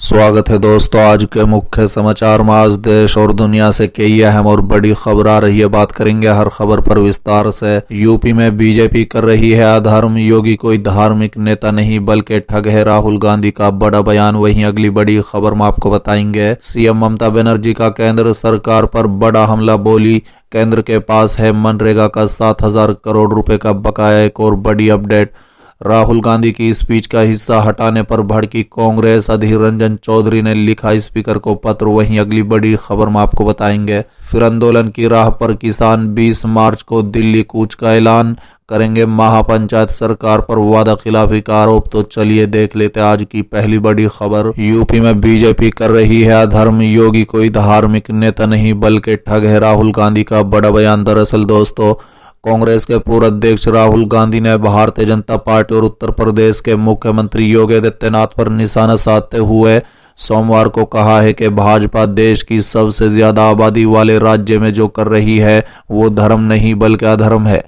स्वागत है दोस्तों। आज के मुख्य समाचार में आज देश और दुनिया से कई अहम और बड़ी खबर आ रही है। बात करेंगे हर खबर पर विस्तार से। यूपी में बीजेपी कर रही है अधर्म, योगी कोई धार्मिक नेता नहीं बल्कि ठग है, राहुल गांधी का बड़ा बयान। वहीं अगली बड़ी खबर में आपको बताएंगे सीएम ममता बनर्जी का केंद्र सरकार पर बड़ा हमला, बोली केंद्र के पास है मनरेगा का 7,000 करोड़ रुपए का बकाया। एक और बड़ी अपडेट, राहुल गांधी की स्पीच का हिस्सा हटाने पर भड़की कांग्रेस, अधीर रंजन चौधरी ने लिखा स्पीकर को पत्र। वहीं अगली बड़ी खबर में आपको बताएंगे फिर आंदोलन की राह पर किसान, 20 मार्च को दिल्ली कूच का ऐलान करेंगे, महापंचायत सरकार पर वादा खिलाफी का आरोप। तो चलिए देख लेते आज की पहली बड़ी खबर। यूपी में बीजेपी कर रही है अधर्म, योगी कोई धार्मिक नेता नहीं बल्कि ठग है, राहुल गांधी का बड़ा बयान। दरअसल दोस्तों, कांग्रेस के पूर्व अध्यक्ष राहुल गांधी ने भारतीय जनता पार्टी और उत्तर प्रदेश के मुख्यमंत्री योगी आदित्यनाथ पर निशाना साधते हुए सोमवार को कहा है कि भाजपा देश की सबसे ज्यादा आबादी वाले राज्य में जो कर रही है वो धर्म नहीं बल्कि अधर्म है।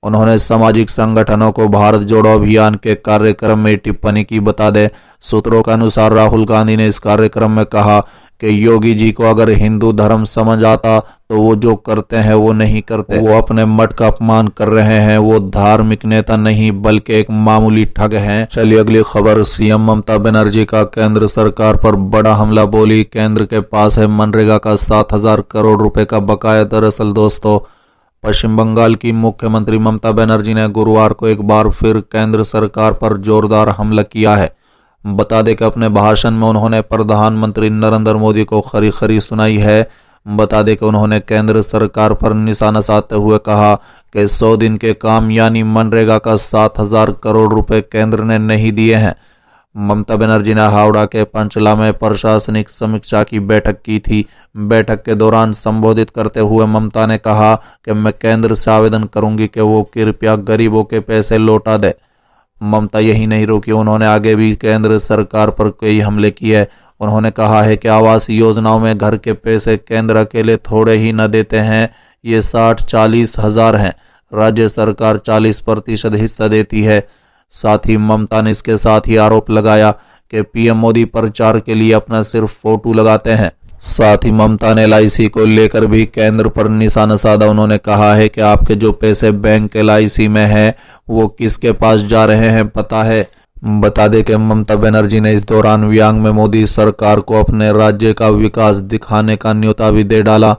उन्होंने सामाजिक संगठनों को भारत जोड़ो अभियान के कार्यक्रम में टिप्पणी की। बता दें, सूत्रों के अनुसार राहुल गांधी ने इस कार्यक्रम में कहा कि योगी जी को अगर हिंदू धर्म समझ आता तो वो जो करते हैं वो नहीं करते, वो अपने मठ का अपमान कर रहे हैं, वो धार्मिक नेता नहीं बल्कि एक मामूली ठग हैं। चलिए अगली खबर, सीएम ममता बनर्जी का केंद्र सरकार पर बड़ा हमला, बोली केंद्र के पास है मनरेगा का 7,000 करोड़ रुपए का बकाया। दरअसल दोस्तों, पश्चिम बंगाल की मुख्यमंत्री ममता बनर्जी ने गुरुवार को एक बार फिर केंद्र सरकार पर जोरदार हमला किया है। बता दें कि अपने भाषण में उन्होंने प्रधानमंत्री नरेंद्र मोदी को खरी खरी सुनाई है। बता दें कि उन्होंने केंद्र सरकार पर निशाना साधते हुए कहा कि 100 दिन के काम यानी मनरेगा का 7,000 करोड़ रुपए केंद्र ने नहीं दिए हैं। ममता बनर्जी ने हावड़ा के पंचला में प्रशासनिक समीक्षा की बैठक की थी। बैठक के दौरान संबोधित करते हुए ममता ने कहा कि मैं केंद्र से आवेदन करूंगी कि वो कृपया गरीबों के पैसे लौटा दे। ममता यही नहीं रुकी, उन्होंने आगे भी केंद्र सरकार पर कई हमले किए। उन्होंने कहा है कि आवास योजनाओं में घर के पैसे केंद्र अकेले थोड़े ही न देते हैं, ये 60-40 हजार हैं, राज्य सरकार 40% हिस्सा देती है। साथ ही ममता ने इसके साथ ही आरोप लगाया कि पीएम मोदी प्रचार के लिए अपना सिर्फ फोटो लगाते हैं। साथ ही ममता ने LIC को लेकर भी केंद्र पर निशाना साधा। उन्होंने कहा है कि आपके जो पैसे बैंक LIC में है वो किसके पास जा रहे हैं पता है। बता दें कि ममता बनर्जी ने इस दौरान व्यंग में मोदी सरकार को अपने राज्य का विकास दिखाने का न्योता भी दे डाला।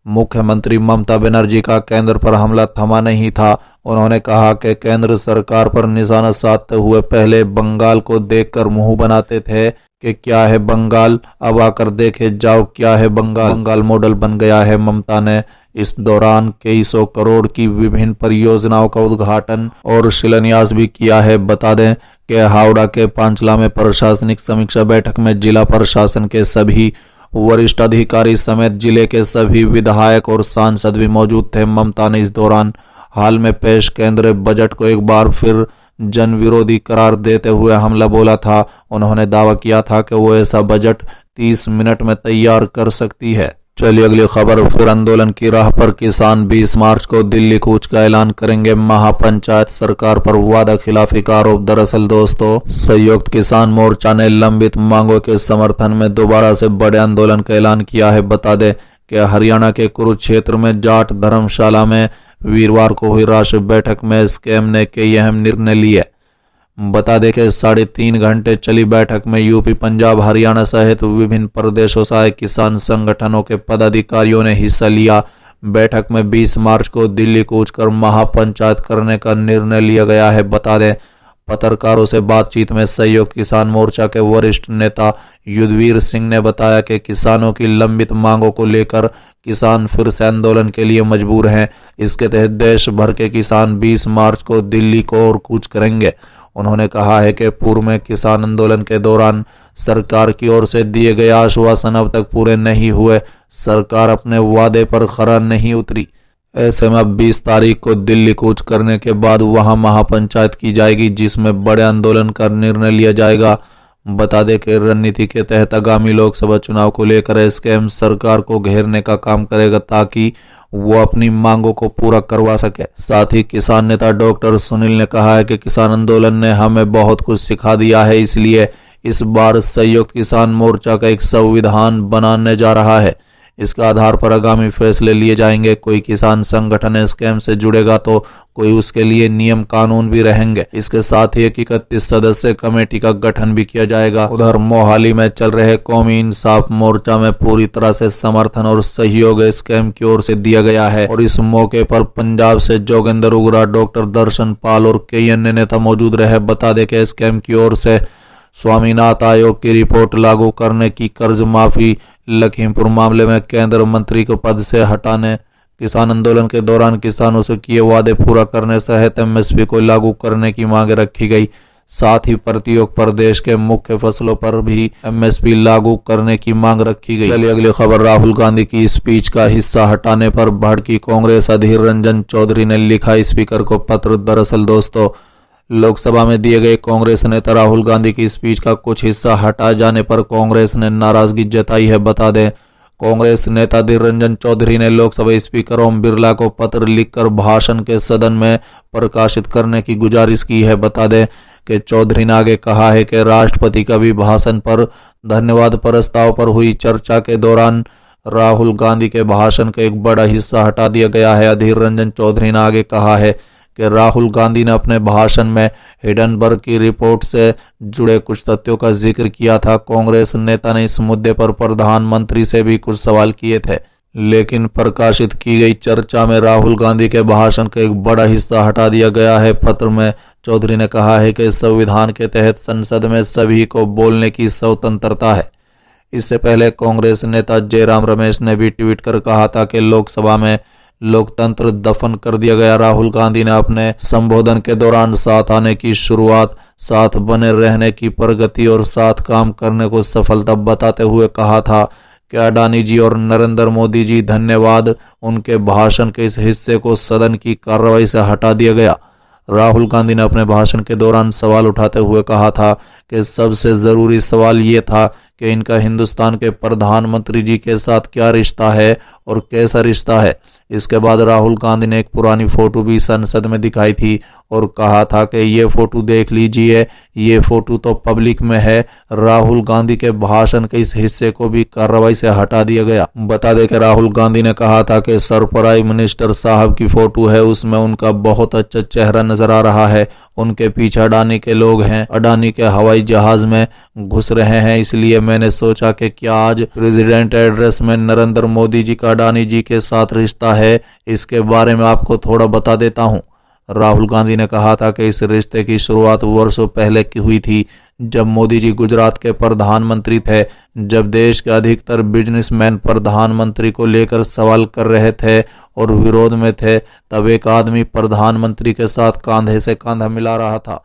मुख्यमंत्री ममता बनर्जी का केंद्र पर हमला थमा नहीं था। उन्होंने कहा कि केंद्र सरकार पर निशाना साधते हुए पहले बंगाल को देखकर मुंह बनाते थे कि क्या है बंगाल, अब आकर देखे जाओ क्या है बंगाल। बंगाल मॉडल बन गया है। ममता ने इस दौरान कई 100 करोड़ की विभिन्न परियोजनाओं का उद्घाटन और शिलान्यास भी किया है। बता दें कि हावड़ा के पांचला में प्रशासनिक समीक्षा बैठक में जिला प्रशासन के सभी वरिष्ठ अधिकारी समेत जिले के सभी विधायक और सांसद भी मौजूद थे। ममता ने इस दौरान हाल में पेश केंद्रीय बजट को एक बार फिर जन विरोधी करार देते हुए हमला बोला था। उन्होंने दावा किया था कि वो ऐसा बजट 30 मिनट में तैयार कर सकती है। चलिए अगली खबर, फिर आंदोलन की राह पर किसान, 20 मार्च को दिल्ली कूच का ऐलान करेंगे, महापंचायत सरकार पर वादा खिलाफी का आरोप। दरअसल दोस्तों, संयुक्त किसान मोर्चा ने लंबित मांगों के समर्थन में दोबारा से बड़े आंदोलन का ऐलान किया है। बता दें कि हरियाणा के कुरुक्षेत्र में जाट धर्मशाला में वीरवार को हुई राष्ट्रीय बैठक में स्कैम ने कई अहम निर्णय लिए। बता दें कि 3.5 घंटे चली बैठक में यूपी, पंजाब, हरियाणा सहित विभिन्न प्रदेशों से आए किसान संगठनों के पदाधिकारियों ने हिस्सा लिया। बैठक में 20 मार्च को दिल्ली कूच कर महापंचायत करने का निर्णय लिया गया है। बता दें, पत्रकारों से बातचीत में संयुक्त किसान मोर्चा के वरिष्ठ नेता युद्धवीर सिंह ने बताया कि किसानों की लंबित मांगों को लेकर किसान फिर से आंदोलन के लिए मजबूर हैं। इसके तहत देश भर के किसान 20 मार्च को दिल्ली को और कूच करेंगे। उन्होंने कहा है कि पूर्व में किसान आंदोलन के दौरान सरकार की ओर से दिए गए आश्वासन अब तक पूरे नहीं हुए, सरकार अपने वादे पर खरा नहीं उतरी। ऐसे में अब 20 तारीख को दिल्ली कूच करने के बाद वहां महापंचायत की जाएगी, जिसमें बड़े आंदोलन का निर्णय लिया जाएगा। बता दें कि रणनीति के तहत आगामी लोकसभा चुनाव को लेकर एसकेएम सरकार को घेरने का काम करेगा ताकि वो अपनी मांगों को पूरा करवा सके। साथ ही किसान नेता डॉक्टर सुनील ने कहा है कि किसान आंदोलन ने हमें बहुत कुछ सिखा दिया है, इसलिए इस बार संयुक्त किसान मोर्चा का एक संविधान बनाने जा रहा है। इसके आधार पर आगामी फैसले लिए जाएंगे। कोई किसान संगठन स्कैम से जुड़ेगा तो कोई उसके लिए नियम कानून भी रहेंगे। इसके साथ ही एक 31 सदस्य कमेटी का गठन भी किया जाएगा। उधर मोहाली में चल रहे कौमी इंसाफ मोर्चा में पूरी तरह से समर्थन और सहयोग स्कैम की ओर से दिया गया है और इस मौके पर पंजाब से जोगेंद्र उगरा, डॉक्टर दर्शन पाल और कई अन्य नेता मौजूद रहे। बता दें कि स्कैम की ओर से स्वामीनाथ आयोग की रिपोर्ट लागू करने की, कर्ज माफी, लखीमपुर मामले में केंद्र मंत्री को पद से हटाने, किसान आंदोलन के दौरान किसानों से किए वादे पूरा करने सहित एमएसपी को लागू करने की मांग रखी गई। साथ ही प्रतियोग प्रदेश के मुख्य फसलों पर भी एमएसपी लागू करने की मांग रखी गई। चलिए अगली खबर। राहुल गांधी की स्पीच का हिस्सा हटाने पर भड़की कांग्रेस। अधीर रंजन चौधरी ने लिखा स्पीकर को पत्र। दरअसल दोस्तों, लोकसभा में दिए गए कांग्रेस नेता राहुल गांधी की स्पीच का कुछ हिस्सा हटाए जाने पर कांग्रेस ने नाराजगी जताई है। बता दें, कांग्रेस नेता अधीर रंजन चौधरी ने लोकसभा स्पीकर ओम बिरला को पत्र लिखकर भाषण के सदन में प्रकाशित करने की गुजारिश की है। बता दें कि चौधरी ने आगे कहा है कि राष्ट्रपति के अभिभाषण पर धन्यवाद प्रस्ताव पर हुई चर्चा के दौरान राहुल गांधी के भाषण का एक बड़ा हिस्सा हटा दिया गया है। अधीर रंजन चौधरी ने आगे कहा है कि राहुल गांधी ने अपने भाषण में हिडनबर्ग की रिपोर्ट से जुड़े कुछ तथ्यों का जिक्र किया था। कांग्रेस नेता ने इस मुद्दे पर प्रधानमंत्री से भी कुछ सवाल किए थे, लेकिन प्रकाशित की गई चर्चा में राहुल गांधी के भाषण का एक बड़ा हिस्सा हटा दिया गया है। पत्र में चौधरी ने कहा है कि संविधान के तहत संसद में सभी को बोलने की स्वतंत्रता है। इससे पहले कांग्रेस नेता जयराम रमेश ने भी ट्वीट कर कहा था कि लोकसभा में लोकतंत्र दफन कर दिया गया। राहुल गांधी ने अपने संबोधन के दौरान साथ आने की शुरुआत, साथ बने रहने की प्रगति और साथ काम करने को सफलता बताते हुए कहा था कि अडानी जी और नरेंद्र मोदी जी धन्यवाद। उनके भाषण के इस हिस्से को सदन की कार्रवाई से हटा दिया गया। राहुल गांधी ने अपने भाषण के दौरान सवाल उठाते हुए कहा था कि सबसे जरूरी सवाल ये था कि इनका हिंदुस्तान के प्रधानमंत्री जी के साथ क्या रिश्ता है और कैसा रिश्ता है। इसके बाद राहुल गांधी ने एक पुरानी फोटो भी संसद में दिखाई थी और कहा था कि ये फोटो देख लीजिए, ये फोटो तो पब्लिक में है। राहुल गांधी के भाषण के इस हिस्से को भी कार्रवाई से हटा दिया गया। बता दें कि राहुल गांधी ने कहा था कि सरप्राइज मिनिस्टर साहब की फोटो है, उसमें उनका बहुत अच्छा चेहरा नजर आ रहा है। उनके पीछे अडानी के लोग हैं, अडानी के हवाई जहाज में घुस रहे हैं। इसलिए मैंने सोचा कि क्या आज प्रेसिडेंट एड्रेस में नरेंद्र मोदी जी का अडानी जी के साथ रिश्ता है, इसके बारे में आपको थोड़ा बता देता हूं। राहुल गांधी ने कहा था कि इस रिश्ते की शुरुआत वर्षों पहले की हुई थी, जब मोदी जी गुजरात के प्रधानमंत्री थे। जब देश के अधिकतर बिजनेसमैन प्रधानमंत्री को लेकर सवाल कर रहे थे और विरोध में थे, तब एक आदमी प्रधानमंत्री के साथ कंधे से कंधा मिला रहा था।